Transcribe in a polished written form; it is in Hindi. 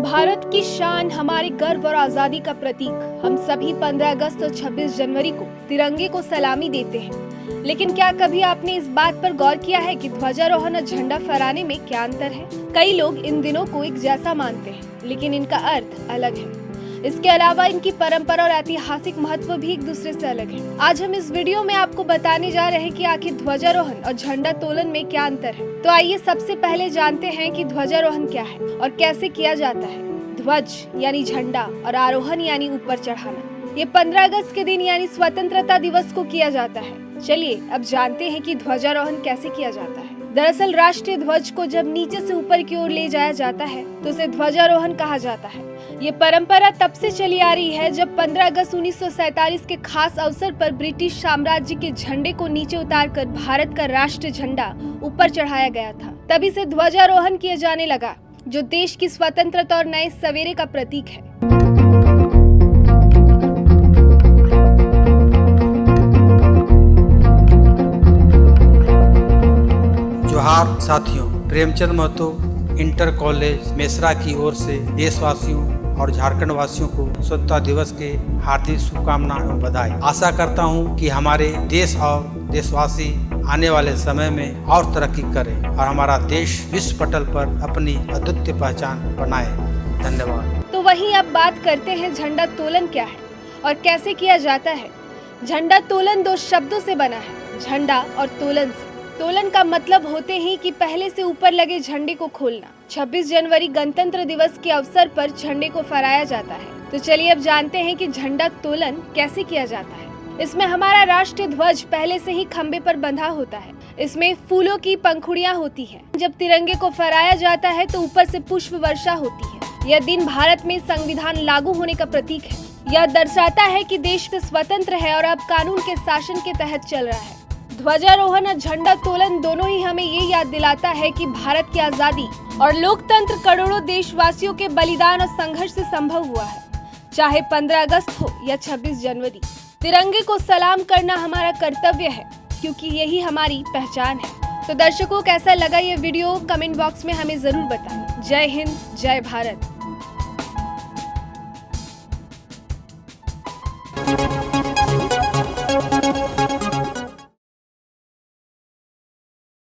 भारत की शान, हमारे गर्व और आजादी का प्रतीक। हम सभी 15 अगस्त और 26 जनवरी को तिरंगे को सलामी देते हैं, लेकिन क्या कभी आपने इस बात पर गौर किया है कि ध्वजारोहण और झंडा फहराने में क्या अंतर है? कई लोग इन दिनों को एक जैसा मानते हैं, लेकिन इनका अर्थ अलग है। इसके अलावा इनकी परंपरा और ऐतिहासिक महत्व भी एक दूसरे से अलग है। आज हम इस वीडियो में आपको बताने जा रहे हैं कि आखिर ध्वजारोहण और झंडा तोलन में क्या अंतर है। तो आइए सबसे पहले जानते हैं कि ध्वजारोहण क्या है और कैसे किया जाता है। ध्वज यानी झंडा और आरोहण यानी ऊपर चढ़ाना। ये 15 अगस्त के दिन यानी स्वतंत्रता दिवस को किया जाता है। चलिए अब जानते हैं कि ध्वजारोहण कैसे किया जाता है। दरअसल राष्ट्रीय ध्वज को जब नीचे से ऊपर की ओर ले जाया जाता है तो उसे ध्वजारोहण कहा जाता है। ये परंपरा तब से चली आ रही है जब 15 अगस्त 1947 के खास अवसर पर ब्रिटिश साम्राज्य के झंडे को नीचे उतारकर भारत का राष्ट्रीय झंडा ऊपर चढ़ाया गया था। तभी से ध्वजारोहण किया जाने लगा, जो देश की स्वतंत्रता और नए सवेरे का प्रतीक है। जोहार साथियों, प्रेमचंद महतो इंटर कॉलेज मेसरा की ओर से देशवासियों और झारखंड वासियों को स्वतंत्रता दिवस के हार्दिक शुभकामनाएं एवं बधाई। आशा करता हूं कि हमारे देश और देशवासी आने वाले समय में और तरक्की करें और हमारा देश विश्व पटल पर अपनी अद्वितीय पहचान बनाए। धन्यवाद। तो वहीं अब बात करते हैं झंडा तोलन क्या है और कैसे किया जाता है। झंडा तोलन दो शब्दों से बना है, झंडा और तोलन से। तोलन का मतलब होते ही कि पहले से ऊपर लगे झंडे को खोलना। 26 जनवरी गणतंत्र दिवस के अवसर पर झंडे को फहराया जाता है। तो चलिए अब जानते हैं कि झंडा तोलन कैसे किया जाता है। इसमें हमारा राष्ट्रीय ध्वज पहले से ही खंबे पर बंधा होता है। इसमें फूलों की पंखुड़ियां होती हैं। जब तिरंगे को फहराया जाता है तो ऊपर से पुष्प वर्षा होती है। यह दिन भारत में संविधान लागू होने का प्रतीक है। यह दर्शाता है कि देश स्वतंत्र है और अब कानून के शासन के तहत चल रहा है। ध्वजारोहण और झंडा तोलन दोनों ही हमें ये याद दिलाता है कि भारत की आजादी और लोकतंत्र करोड़ों देशवासियों के बलिदान और संघर्ष से संभव हुआ है। चाहे 15 अगस्त हो या 26 जनवरी, तिरंगे को सलाम करना हमारा कर्तव्य है, क्योंकि यही हमारी पहचान है। तो दर्शकों, कैसा लगा ये वीडियो कमेंट बॉक्स में हमें जरूर बताएं। जय हिंद, जय भारत।